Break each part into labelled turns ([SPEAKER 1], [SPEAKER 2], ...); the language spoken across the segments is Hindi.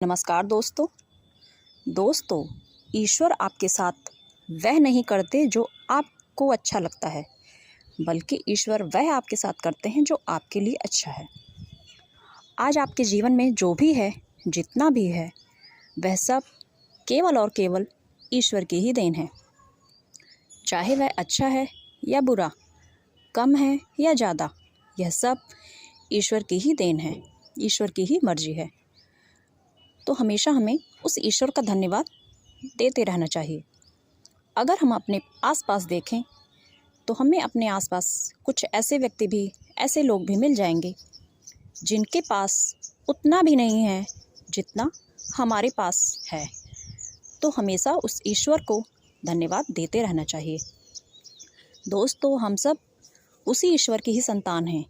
[SPEAKER 1] नमस्कार दोस्तों, ईश्वर आपके साथ वह नहीं करते जो आपको अच्छा लगता है, बल्कि ईश्वर वह आपके साथ करते हैं जो आपके लिए अच्छा है। आज आपके जीवन में जो भी है, जितना भी है, वह सब केवल और केवल ईश्वर की ही देन है। चाहे वह अच्छा है या बुरा, कम है या ज़्यादा, यह सब ईश्वर की ही देन है, ईश्वर की ही मर्जी है। तो हमेशा हमें उस ईश्वर का धन्यवाद देते रहना चाहिए। अगर हम अपने आसपास देखें तो हमें अपने आसपास कुछ ऐसे व्यक्ति भी, ऐसे लोग भी मिल जाएंगे जिनके पास उतना भी नहीं है जितना हमारे पास है। तो हमेशा उस ईश्वर को धन्यवाद देते रहना चाहिए। दोस्तों, हम सब उसी ईश्वर की ही संतान हैं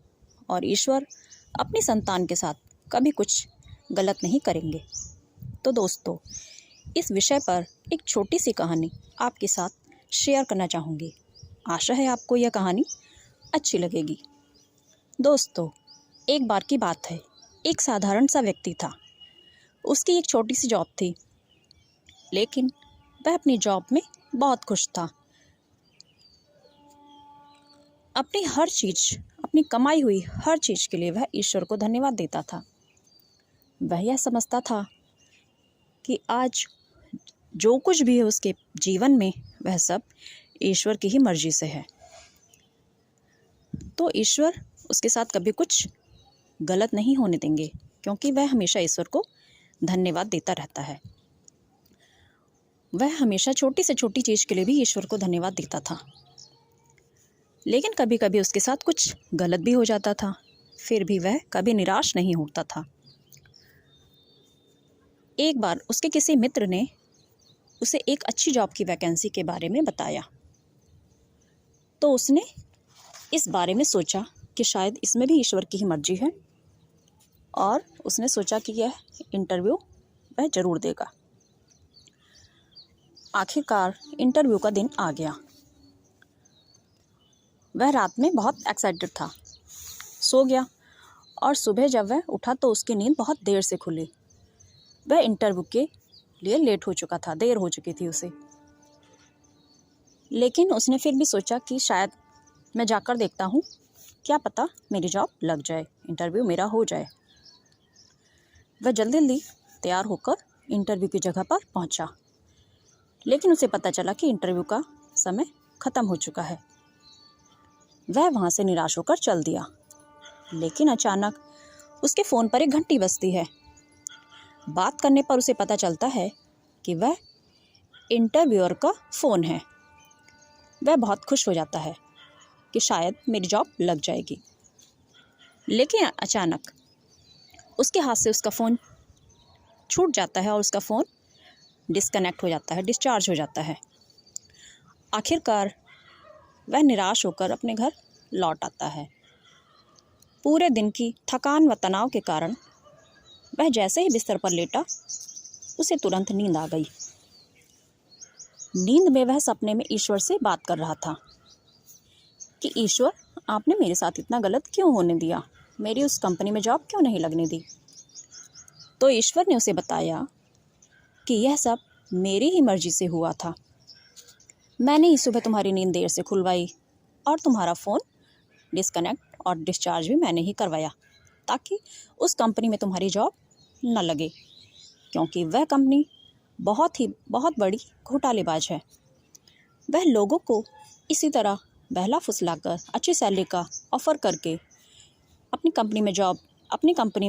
[SPEAKER 1] और ईश्वर अपनी संतान के साथ कभी कुछ गलत नहीं करेंगे। तो दोस्तों, इस विषय पर एक छोटी सी कहानी आपके साथ शेयर करना चाहूँगी। आशा है आपको यह कहानी अच्छी लगेगी। दोस्तों, एक बार की बात है, एक साधारण सा व्यक्ति था। उसकी एक छोटी सी जॉब थी, लेकिन वह अपनी जॉब में बहुत खुश था। अपनी हर चीज़, अपनी कमाई हुई हर चीज़ के लिए वह ईश्वर को धन्यवाद देता था। वह यह समझता था कि आज जो कुछ भी है उसके जीवन में, वह सब ईश्वर की ही मर्जी से है। तो ईश्वर उसके साथ कभी कुछ गलत नहीं होने देंगे, क्योंकि वह हमेशा ईश्वर को धन्यवाद देता रहता है। वह हमेशा छोटी से छोटी चीज़ के लिए भी ईश्वर को धन्यवाद देता था। लेकिन कभी कभी उसके साथ कुछ गलत भी हो जाता था, फिर भी वह कभी निराश नहीं होता था। एक बार उसके किसी मित्र ने उसे एक अच्छी जॉब की वैकेंसी के बारे में बताया, तो उसने इस बारे में सोचा कि शायद इसमें भी ईश्वर की ही मर्जी है, और उसने सोचा कि यह इंटरव्यू वह ज़रूर देगा। आखिरकार इंटरव्यू का दिन आ गया। वह रात में बहुत एक्साइटेड था, सो गया, और सुबह जब वह उठा तो उसकी नींद बहुत देर से खुली। वह इंटरव्यू के लिए लेट हो चुका था, देर हो चुकी थी उसे। लेकिन उसने फिर भी सोचा कि शायद मैं जाकर देखता हूँ, क्या पता मेरी जॉब लग जाए, इंटरव्यू मेरा हो जाए। वह जल्दी जल्दी तैयार होकर इंटरव्यू की जगह पर पहुँचा, लेकिन उसे पता चला कि इंटरव्यू का समय ख़त्म हो चुका है। वह वहाँ से निराश होकर चल दिया। लेकिन अचानक उसके फ़ोन पर एक घंटी बजती है। बात करने पर उसे पता चलता है कि वह इंटरव्यूअर का फ़ोन है। वह बहुत खुश हो जाता है कि शायद मेरी जॉब लग जाएगी। लेकिन अचानक उसके हाथ से उसका फ़ोन छूट जाता है और उसका फ़ोन डिस्कनेक्ट हो जाता है, डिस्चार्ज हो जाता है। आखिरकार वह निराश होकर अपने घर लौट आता है। पूरे दिन की थकान व तनाव के कारण वह जैसे ही बिस्तर पर लेटा, उसे तुरंत नींद आ गई। नींद में वह सपने में ईश्वर से बात कर रहा था कि ईश्वर, आपने मेरे साथ इतना गलत क्यों होने दिया, मेरी उस कंपनी में जॉब क्यों नहीं लगने दी। तो ईश्वर ने उसे बताया कि यह सब मेरी ही मर्जी से हुआ था। मैंने ही सुबह तुम्हारी नींद देर से खुलवाई और तुम्हारा फ़ोन डिस्कनेक्ट और डिस्चार्ज भी मैंने ही करवाया, ताकि उस कंपनी में तुम्हारी जॉब न लगे, क्योंकि वह कंपनी बहुत बड़ी घोटालेबाज है। वह लोगों को इसी तरह बहला फुसलाकर अच्छी सैलरी का ऑफ़र करके अपनी कंपनी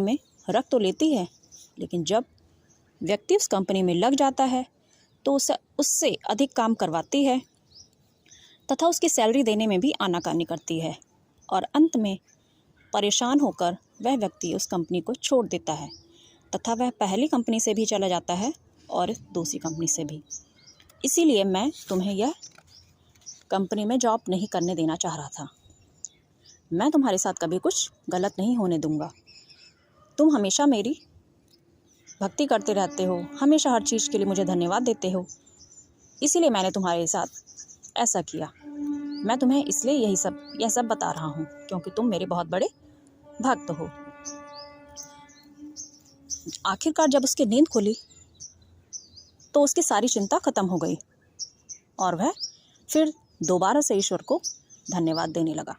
[SPEAKER 1] में रख तो लेती है, लेकिन जब व्यक्ति उस कंपनी में लग जाता है तो उससे अधिक काम करवाती है तथा उसकी सैलरी देने में भी आनाकानी करती है, और अंत में परेशान होकर वह व्यक्ति उस कंपनी को छोड़ देता है तथा वह पहली कंपनी से भी चला जाता है और दूसरी कंपनी से भी। इसीलिए मैं तुम्हें यह कंपनी में जॉब नहीं करने देना चाह रहा था। मैं तुम्हारे साथ कभी कुछ गलत नहीं होने दूंगा। तुम हमेशा मेरी भक्ति करते रहते हो, हमेशा हर चीज़ के लिए मुझे धन्यवाद देते हो, इसीलिए मैंने तुम्हारे साथ ऐसा किया। मैं तुम्हें इसलिए यह सब बता रहा हूँ, क्योंकि तुम मेरे बहुत बड़े भक्त हो। आखिरकार जब उसकी नींद खुली तो उसकी सारी चिंता खत्म हो गई और वह फिर दोबारा से ईश्वर को धन्यवाद देने लगा।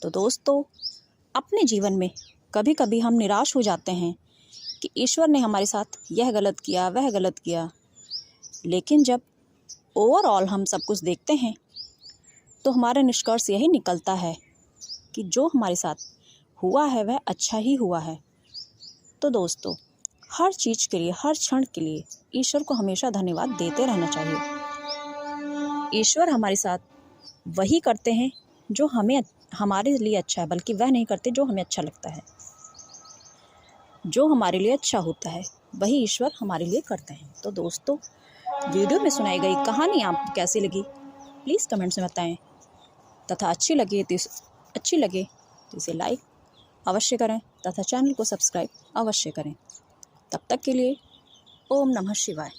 [SPEAKER 1] तो दोस्तों, अपने जीवन में कभी कभी हम निराश हो जाते हैं कि ईश्वर ने हमारे साथ यह गलत किया, वह गलत किया, लेकिन जब ओवरऑल हम सब कुछ देखते हैं तो हमारा निष्कर्ष यही निकलता है कि जो हमारे साथ हुआ है वह अच्छा ही हुआ है। तो दोस्तों, हर चीज़ के लिए, हर क्षण के लिए ईश्वर को हमेशा धन्यवाद देते रहना चाहिए। ईश्वर हमारे साथ वही करते हैं जो हमारे लिए अच्छा है, बल्कि वह नहीं करते जो हमें अच्छा लगता है। जो हमारे लिए अच्छा होता है वही ईश्वर हमारे लिए करते हैं। तो दोस्तों, वीडियो में सुनाई गई कहानी आपको कैसी लगी प्लीज़ कमेंट्स में बताएं, तथा अच्छी लगे तो इसे लाइक अवश्य करें तथा चैनल को सब्सक्राइब अवश्य करें। तब तक के लिए ओम नमः शिवाय।